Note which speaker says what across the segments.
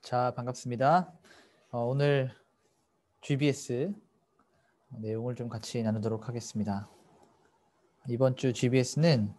Speaker 1: 자, 반갑습니다. 오늘 GBS 내용을 좀 같이 나누도록 하겠습니다. 이번 주 GBS는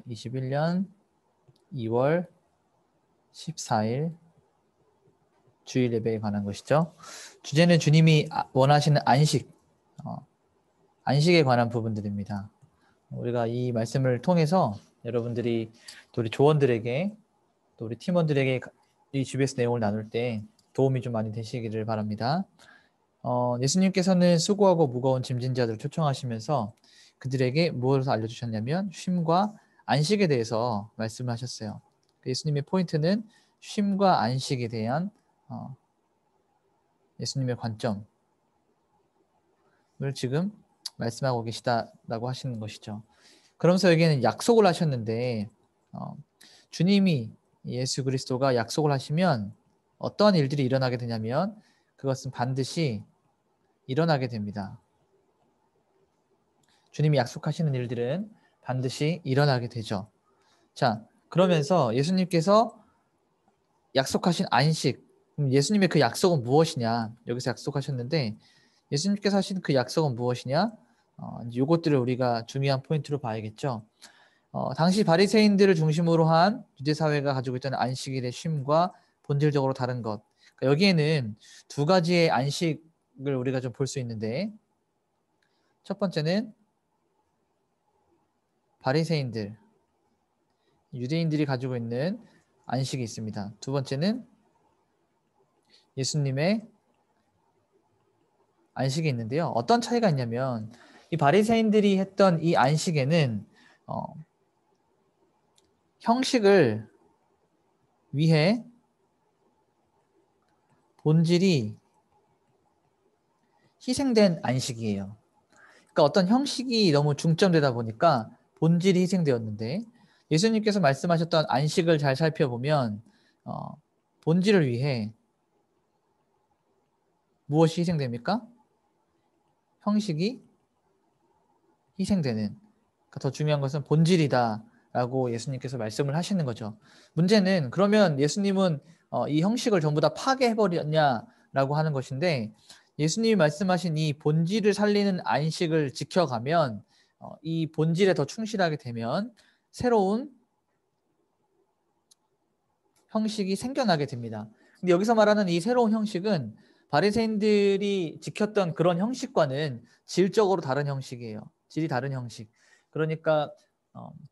Speaker 1: 21년 2월 14일 주일 예배에 관한 것이죠. 주제는 주님이 원하시는 안식, 안식에 관한 부분들입니다. 우리가 이 말씀을 통해서 여러분들이 또 우리 조원들에게 또 우리 팀원들에게 이 GBS 내용을 나눌 때 도움이 좀 많이 되시기를 바랍니다. 예수님께서는 수고하고 무거운 짐진 자들을 초청하시면서 그들에게 무엇을 알려주셨냐면 쉼과 안식에 대해서 말씀하셨어요. 예수님의 포인트는 쉼과 안식에 대한 예수님의 관점을 지금 말씀하고 계시다라고 하시는 것이죠. 그러면서 여기에는 약속을 하셨는데 주님이 예수 그리스도가 약속을 하시면 어떠한 일들이 일어나게 되냐면 그것은 반드시 일어나게 됩니다. 주님이 약속하시는 일들은 반드시 일어나게 되죠. 자, 그러면서 예수님께서 약속하신 안식, 예수님의 그 약속은 무엇이냐? 여기서 약속하셨는데 예수님께서 하신 그 약속은 무엇이냐? 이것들을 우리가 중요한 포인트로 봐야겠죠. 당시 바리새인들을 중심으로 한 유대 사회가 가지고 있던 안식일의 쉼과 본질적으로 다른 것. 그러니까 여기에는 두 가지의 안식을 우리가 좀 볼 수 있는데 첫 번째는 바리새인들, 유대인들이 가지고 있는 안식이 있습니다. 두 번째는 예수님의 안식이 있는데요. 어떤 차이가 있냐면 이 바리새인들이 했던 이 안식에는 형식을 위해 본질이 희생된 안식이에요. 그러니까 어떤 형식이 너무 중점되다 보니까 본질이 희생되었는데 예수님께서 말씀하셨던 안식을 잘 살펴보면 본질을 위해 무엇이 희생됩니까? 형식이 희생되는. 그러니까 더 중요한 것은 본질이다라고 예수님께서 말씀을 하시는 거죠. 문제는 그러면 예수님은 이 형식을 전부 다 파괴해버렸냐라고 하는 것인데 예수님이 말씀하신 이 본질을 살리는 안식을 지켜가면 이 본질에 더 충실하게 되면 새로운 형식이 생겨나게 됩니다. 근데 여기서 말하는 이 새로운 형식은 바리새인들이 지켰던 그런 형식과는 질적으로 다른 형식이에요. 질이 다른 형식. 그러니까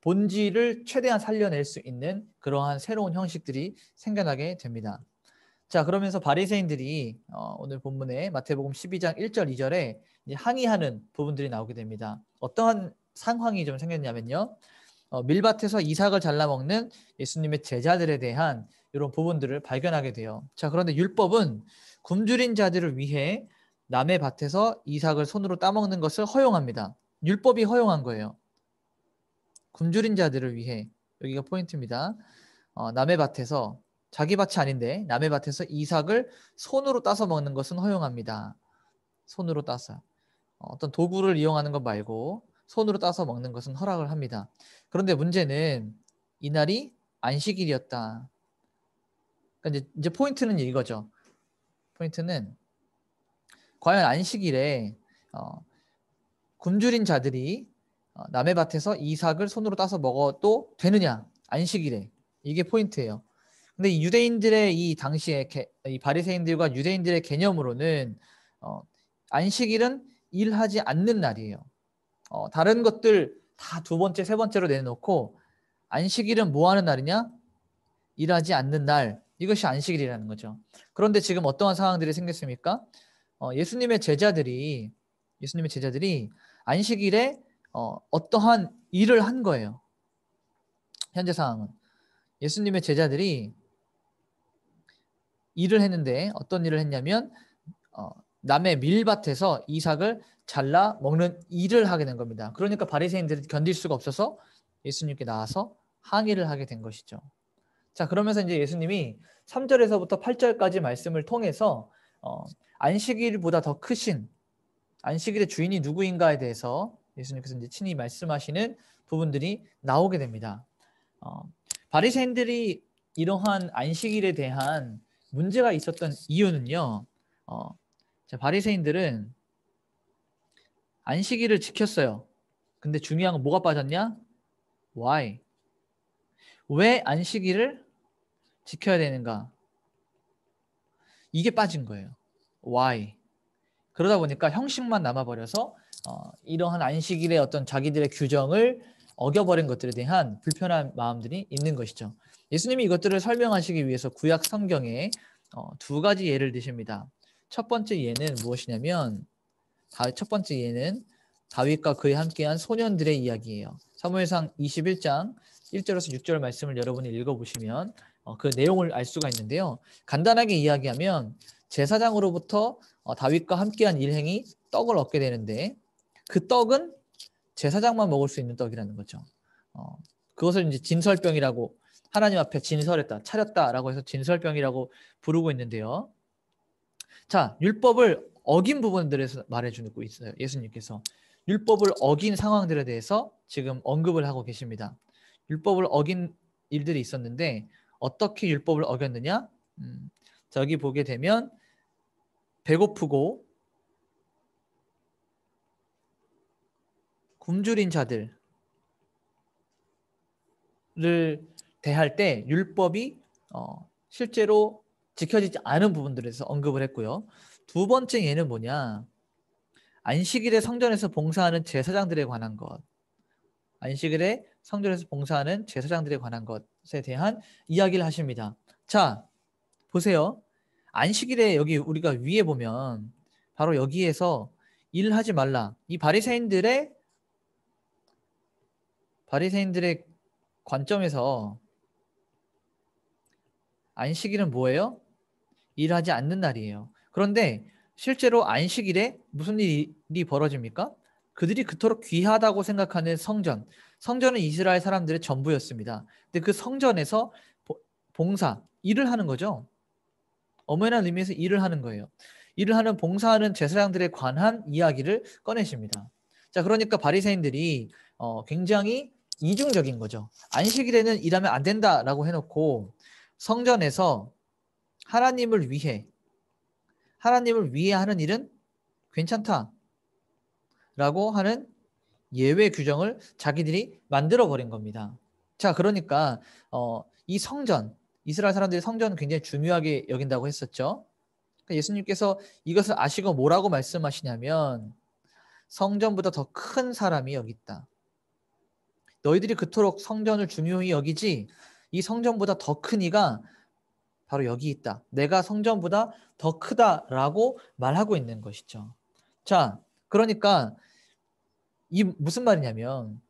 Speaker 1: 본질을 최대한 살려낼 수 있는 그러한 새로운 형식들이 생겨나게 됩니다. 자, 그러면서 바리새인들이 오늘 본문에 마태복음 12장 1절 2절에 항의하는 부분들이 나오게 됩니다. 어떠한 상황이 좀 생겼냐면요. 밀밭에서 이삭을 잘라 먹는 예수님의 제자들에 대한 이런 부분들을 발견하게 돼요. 자, 그런데 율법은 굶주린 자들을 위해 남의 밭에서 이삭을 손으로 따먹는 것을 허용합니다. 율법이 허용한 거예요. 굶주린 자들을 위해, 여기가 포인트입니다. 남의 밭에서, 자기 밭이 아닌데 남의 밭에서 이삭을 손으로 따서 먹는 것은 허용합니다. 손으로 따서. 어떤 도구를 이용하는 것 말고 손으로 따서 먹는 것은 허락을 합니다. 그런데 문제는 이날이 안식일이었다. 그러니까 이제 포인트는 이거죠. 포인트는 과연 안식일에 굶주린 자들이 남의 밭에서 이삭을 손으로 따서 먹어도 되느냐? 안식일에. 이게 포인트예요. 근데 이 유대인들의 이 당시에 이 바리새인들과 유대인들의 개념으로는 안식일은 일하지 않는 날이에요. 다른 것들 다 두 번째, 세 번째로 내놓고 안식일은 뭐 하는 날이냐? 일하지 않는 날. 이것이 안식일이라는 거죠. 그런데 지금 어떠한 상황들이 생겼습니까? 예수님의 제자들이 안식일에 어떠한 일을 한 거예요. 현재 상황은. 예수님의 제자들이 일을 했는데 어떤 일을 했냐면 남의 밀밭에서 이삭을 잘라 먹는 일을 하게 된 겁니다. 그러니까 바리새인들이 견딜 수가 없어서 예수님께 나와서 항의를 하게 된 것이죠. 자, 그러면서 이제 예수님이 3절에서부터 8절까지 말씀을 통해서 안식일보다 더 크신 안식일의 주인이 누구인가에 대해서 예수님께서 이제 친히 말씀하시는 부분들이 나오게 됩니다. 바리새인들이 이러한 안식일에 대한 문제가 있었던 이유는요. 자, 바리새인들은 안식일을 지켰어요. 근데 중요한 건 뭐가 빠졌냐? Why? 왜 안식일을 지켜야 되는가? 이게 빠진 거예요. Why? 그러다 보니까 형식만 남아버려서 이러한 안식일의 어떤 자기들의 규정을 어겨버린 것들에 대한 불편한 마음들이 있는 것이죠. 예수님이 이것들을 설명하시기 위해서 구약 성경에 두 가지 예를 드십니다. 첫 번째 예는 무엇이냐면 첫 번째 예는 다윗과 그에 함께한 소년들의 이야기예요. 사무엘상 21장 1절에서 6절 말씀을 여러분이 읽어보시면 그 내용을 알 수가 있는데요. 간단하게 이야기하면 제사장으로부터 다윗과 함께한 일행이 떡을 얻게 되는데 그 떡은 제사장만 먹을 수 있는 떡이라는 거죠. 그것을 이제 진설병이라고 하나님 앞에 진설했다, 차렸다라고 해서 진설병이라고 부르고 있는데요. 자, 율법을 어긴 부분들에서 말해주고 있어요. 예수님께서 율법을 어긴 상황들에 대해서 지금 언급을 하고 계십니다. 율법을 어긴 일들이 있었는데 어떻게 율법을 어겼느냐? 자, 여기 보게 되면 배고프고 굶주린 자들을 대할 때 율법이 실제로 지켜지지 않은 부분들에서 언급을 했고요. 두 번째 예는 뭐냐? 안식일에 성전에서 봉사하는 제사장들에 관한 것. 안식일에 성전에서 봉사하는 제사장들에 관한 것에 대한 이야기를 하십니다. 자, 보세요. 안식일에 여기 우리가 위에 보면 바로 여기에서 일하지 말라. 이 바리새인들의 관점에서 안식일은 뭐예요? 일하지 않는 날이에요. 그런데 실제로 안식일에 무슨 일이 벌어집니까? 그들이 그토록 귀하다고 생각하는 성전은 이스라엘 사람들의 전부였습니다. 근데 그 성전에서 봉사, 일을 하는 거죠. 엄연한 의미에서 일을 하는 거예요. 일을 하는 봉사하는 제사장들에 관한 이야기를 꺼내십니다. 자, 그러니까 바리새인들이 굉장히 이중적인 거죠. 안식일에는 일하면 안 된다라고 해놓고 성전에서 하나님을 위해 하는 일은 괜찮다라고 하는 예외 규정을 자기들이 만들어 버린 겁니다. 자, 그러니까 이 성전, 이스라엘 사람들이 성전을 굉장히 중요하게 여긴다고 했었죠. 그러니까 예수님께서 이것을 아시고 뭐라고 말씀하시냐면 성전보다 더 큰 사람이 여기 있다. 너희들이 그토록 성전을 중요히 여기지 이 성전보다 더 큰 이가 바로 여기 있다. 내가 성전보다 더 크다라고 말하고 있는 것이죠. 자, 그러니까 이 무슨 말이냐면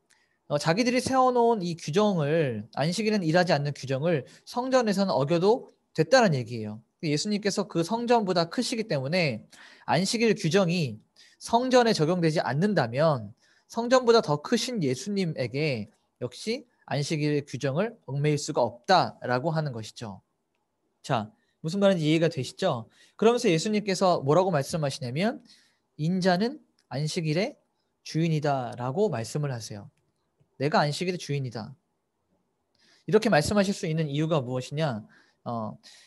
Speaker 1: 자기들이 세워놓은 이 규정을 안식일에는 일하지 않는 규정을 성전에서는 어겨도 됐다는 얘기예요. 예수님께서 그 성전보다 크시기 때문에 안식일 규정이 성전에 적용되지 않는다면 성전보다 더 크신 예수님에게 역시 안식일 규정을 얽매일 수가 없다라고 하는 것이죠. 자, 무슨 말인지 이해가 되시죠? 그러면서 예수님께서 뭐라고 말씀하시냐면 인자는 안식일의 주인이다라고 말씀을 하세요. 내가 안식일의 주인이다. 이렇게 말씀하실 수 있는 이유가 무엇이냐?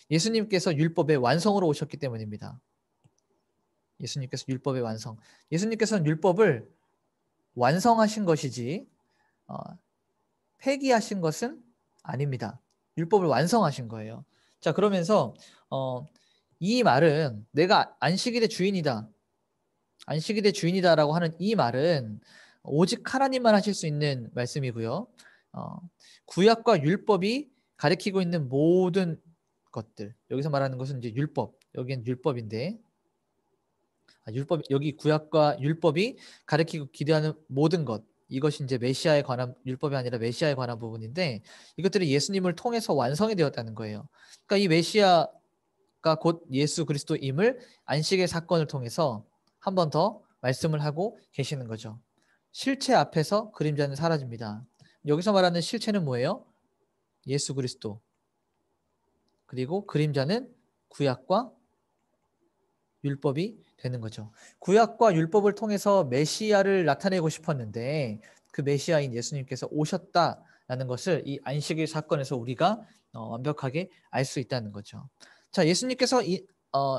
Speaker 1: 예수님께서 율법의 완성으로 오셨기 때문입니다. 예수님께서 율법의 완성. 예수님께서는 율법을 완성하신 것이지 폐기하신 것은 아닙니다. 율법을 완성하신 거예요. 자, 그러면서 이 말은 내가 안식일의 주인이다. 안식일의 주인이다라고 하는 이 말은 오직 하나님만 하실 수 있는 말씀이고요. 구약과 율법이 가리키고 있는 모든 것들, 여기서 말하는 것은 이제 율법, 여기는 율법인데 율법, 여기 구약과 율법이 가리키고 기대하는 모든 것, 이것이 이제 메시아에 관한 율법이 아니라 메시아에 관한 부분인데 이것들이 예수님을 통해서 완성이 되었다는 거예요. 그러니까 이 메시아가 곧 예수 그리스도임을 안식의 사건을 통해서 한 번 더 말씀을 하고 계시는 거죠. 실체 앞에서 그림자는 사라집니다. 여기서 말하는 실체는 뭐예요? 예수 그리스도. 그리고 그림자는 구약과 율법이 되는 거죠. 구약과 율법을 통해서 메시아를 나타내고 싶었는데 그 메시아인 예수님께서 오셨다 라는 것을 이 안식일 사건에서 우리가 완벽하게 알 수 있다는 거죠. 자, 예수님께서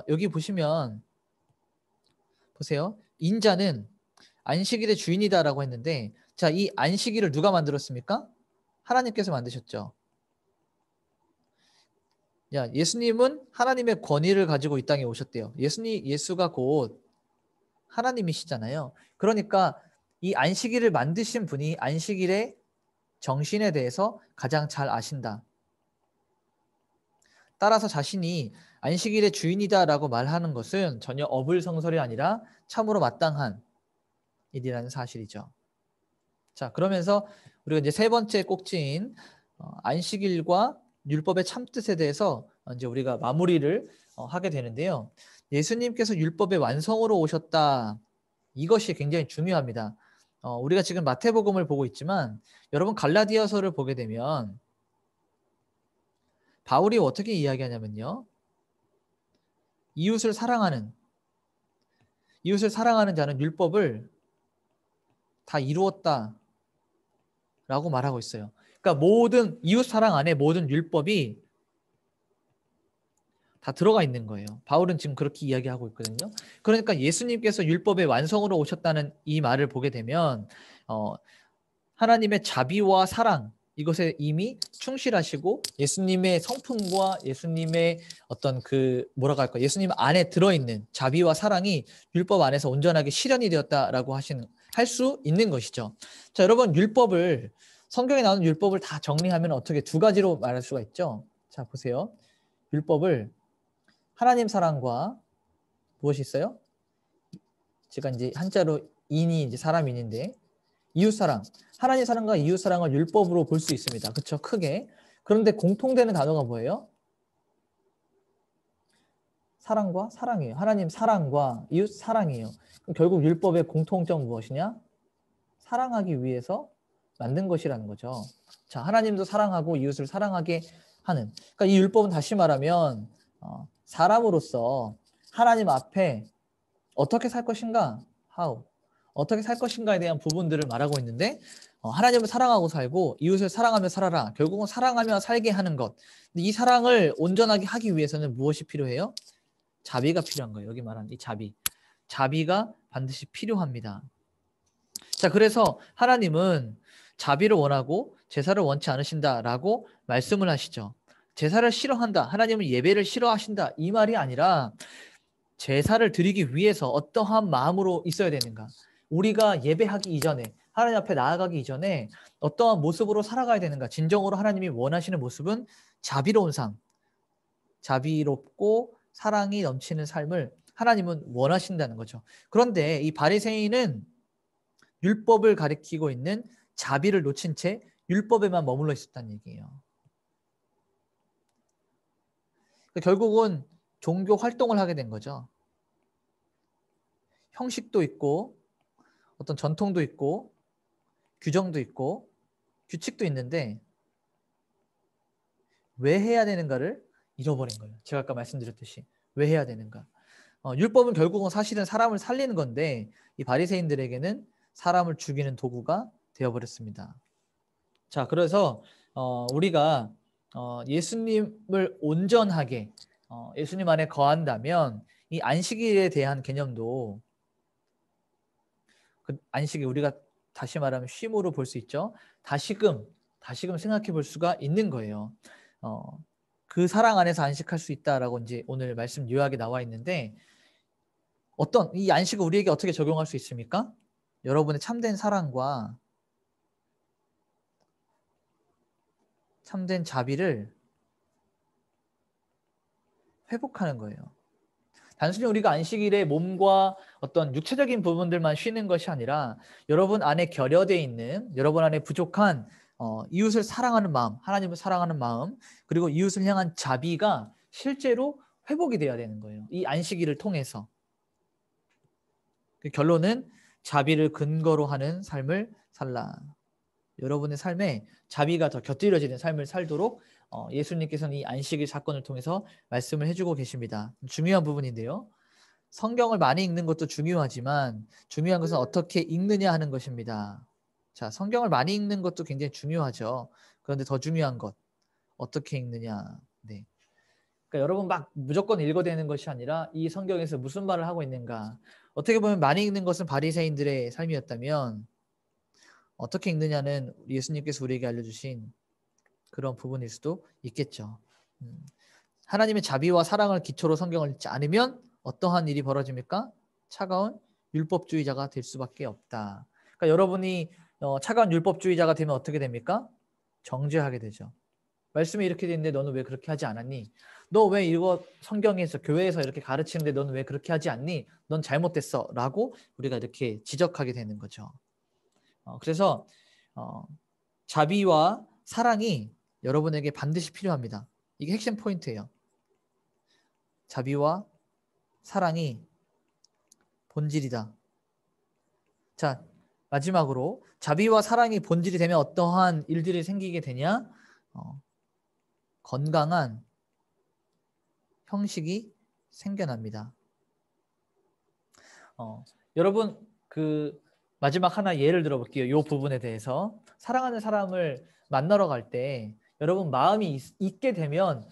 Speaker 1: 여기 보시면 보세요. 인자는 안식일의 주인이다라고 했는데, 자, 이 안식일을 누가 만들었습니까? 하나님께서 만드셨죠. 야, 예수님은 하나님의 권위를 가지고 이 땅에 오셨대요. 예수가 곧 하나님이시잖아요. 그러니까 이 안식일을 만드신 분이 안식일의 정신에 대해서 가장 잘 아신다. 따라서 자신이 안식일의 주인이다라고 말하는 것은 전혀 어불성설이 아니라 참으로 마땅한 일이라는 사실이죠. 자, 그러면서 우리가 이제 세 번째 꼭지인 안식일과 율법의 참뜻에 대해서 이제 우리가 마무리를 하게 되는데요. 예수님께서 율법의 완성으로 오셨다. 이것이 굉장히 중요합니다. 우리가 지금 마태복음을 보고 있지만 여러분 갈라디아서를 보게 되면 바울이 어떻게 이야기하냐면요. 이웃을 사랑하는 자는 율법을 다 이루었다 라고 말하고 있어요. 그러니까 모든 이웃 사랑 안에 모든 율법이 다 들어가 있는 거예요. 바울은 지금 그렇게 이야기하고 있거든요. 그러니까 예수님께서 율법의 완성으로 오셨다는 이 말을 보게 되면 하나님의 자비와 사랑 이것에 이미 충실하시고 예수님의 성품과 예수님의 어떤 뭐라고 할까, 예수님 안에 들어있는 자비와 사랑이 율법 안에서 온전하게 실현이 되었다라고 할 수 있는 것이죠. 자, 여러분 성경에 나오는 율법을 다 정리하면 어떻게 두 가지로 말할 수가 있죠. 자, 보세요. 율법을 하나님 사랑과 무엇이 있어요? 제가 이제 한자로 인이 이제 사람인인데 이웃 사랑, 하나님 사랑과 이웃 사랑을 율법으로 볼 수 있습니다. 그렇죠? 크게. 그런데 공통되는 단어가 뭐예요? 사랑과 사랑이에요. 하나님 사랑과 이웃 사랑이에요. 그럼 결국 율법의 공통점 무엇이냐? 사랑하기 위해서 만든 것이라는 거죠. 자, 하나님도 사랑하고 이웃을 사랑하게 하는. 그러니까 이 율법은 다시 말하면 사람으로서 하나님 앞에 어떻게 살 것인가? How? 어떻게 살 것인가에 대한 부분들을 말하고 있는데 하나님을 사랑하고 살고 이웃을 사랑하며 살아라. 결국은 사랑하며 살게 하는 것. 근데 이 사랑을 온전하게 하기 위해서는 무엇이 필요해요? 자비가 필요한 거예요. 여기 말하는 이 자비. 자비가 반드시 필요합니다. 자, 그래서 하나님은 자비를 원하고 제사를 원치 않으신다라고 말씀을 하시죠. 제사를 싫어한다. 하나님은 예배를 싫어하신다. 이 말이 아니라 제사를 드리기 위해서 어떠한 마음으로 있어야 되는가. 우리가 예배하기 이전에 하나님 앞에 나아가기 이전에 어떠한 모습으로 살아가야 되는가. 진정으로 하나님이 원하시는 모습은 자비로운 삶, 자비롭고 사랑이 넘치는 삶을 하나님은 원하신다는 거죠. 그런데 이 바리새인은 율법을 가리키고 있는 자비를 놓친 채 율법에만 머물러 있었다는 얘기예요. 결국은 종교 활동을 하게 된 거죠. 형식도 있고 어떤 전통도 있고 규정도 있고 규칙도 있는데 왜 해야 되는가를 잃어버린 거예요. 제가 아까 말씀드렸듯이 왜 해야 되는가. 율법은 결국은 사실은 사람을 살리는 건데 이 바리새인들에게는 사람을 죽이는 도구가 되어버렸습니다. 자, 그래서 우리가 예수님을 온전하게 예수님 안에 거한다면 이 안식일에 대한 개념도 안식일 우리가 다시 말하면 쉼으로 볼 수 있죠. 다시금 생각해 볼 수가 있는 거예요. 그 사랑 안에서 안식할 수 있다라고 이제 오늘 말씀 요약에 나와 있는데 이 안식을 우리에게 어떻게 적용할 수 있습니까? 여러분의 참된 사랑과 참된 자비를 회복하는 거예요. 단순히 우리가 안식일에 몸과 어떤 육체적인 부분들만 쉬는 것이 아니라 여러분 안에 결여되어 있는 여러분 안에 부족한 이웃을 사랑하는 마음, 하나님을 사랑하는 마음, 그리고 이웃을 향한 자비가 실제로 회복이 돼야 되는 거예요. 이 안식일을 통해서. 그 결론은 자비를 근거로 하는 삶을 살라. 여러분의 삶에 자비가 더 곁들여지는 삶을 살도록 예수님께서는 이 안식일 사건을 통해서 말씀을 해주고 계십니다. 중요한 부분인데요. 성경을 많이 읽는 것도 중요하지만 중요한 것은 어떻게 읽느냐 하는 것입니다. 자, 성경을 많이 읽는 것도 굉장히 중요하죠. 그런데 더 중요한 것, 어떻게 읽느냐. 네. 그러니까 여러분 막 무조건 읽어야 되는 것이 아니라 이 성경에서 무슨 말을 하고 있는가. 어떻게 보면 많이 읽는 것은 바리새인들의 삶이었다면 어떻게 읽느냐는 예수님께서 우리에게 알려주신 그런 부분일 수도 있겠죠. 하나님의 자비와 사랑을 기초로 성경을 읽지 않으면 어떠한 일이 벌어집니까? 차가운 율법주의자가 될 수밖에 없다. 그러니까 여러분이 차가운 율법주의자가 되면 어떻게 됩니까? 정죄하게 되죠. 말씀이 이렇게 되는데 너는 왜 그렇게 하지 않았니? 너 왜 이거 성경에서 교회에서 이렇게 가르치는데 너는 왜 그렇게 하지 않니? 넌 잘못됐어 라고 우리가 이렇게 지적하게 되는 거죠. 그래서 자비와 사랑이 여러분에게 반드시 필요합니다. 이게 핵심 포인트예요. 자비와 사랑이 본질이다. 자, 마지막으로 자비와 사랑이 본질이 되면 어떠한 일들이 생기게 되냐? 건강한 형식이 생겨납니다. 여러분 그 마지막 하나 예를 들어볼게요. 이 부분에 대해서 사랑하는 사람을 만나러 갈 때 여러분 마음이 있게 되면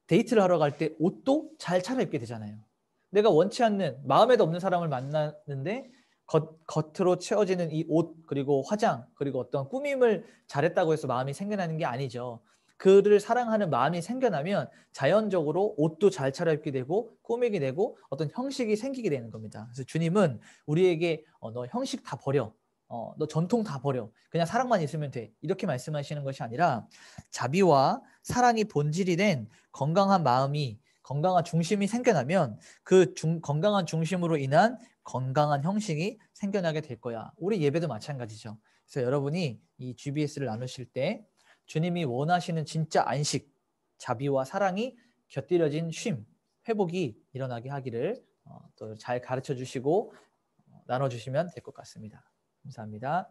Speaker 1: 데이트를 하러 갈 때 옷도 잘 차려입게 되잖아요. 내가 원치 않는 마음에도 없는 사람을 만났는데 겉으로 채워지는 이 옷 그리고 화장 그리고 어떤 꾸밈을 잘했다고 해서 마음이 생겨나는 게 아니죠. 그를 사랑하는 마음이 생겨나면 자연적으로 옷도 잘 차려입게 되고 꾸미게 되고 어떤 형식이 생기게 되는 겁니다. 그래서 주님은 우리에게 너 형식 다 버려. 너 전통 다 버려. 그냥 사랑만 있으면 돼. 이렇게 말씀하시는 것이 아니라 자비와 사랑이 본질이 된 건강한 마음이 건강한 중심이 생겨나면 그 건강한 중심으로 인한 건강한 형식이 생겨나게 될 거야. 우리 예배도 마찬가지죠. 그래서 여러분이 이 GBS를 나누실 때 주님이 원하시는 진짜 안식, 자비와 사랑이 곁들여진 쉼, 회복이 일어나게 하기를 또 잘 가르쳐 주시고 나눠주시면 될 것 같습니다. 감사합니다.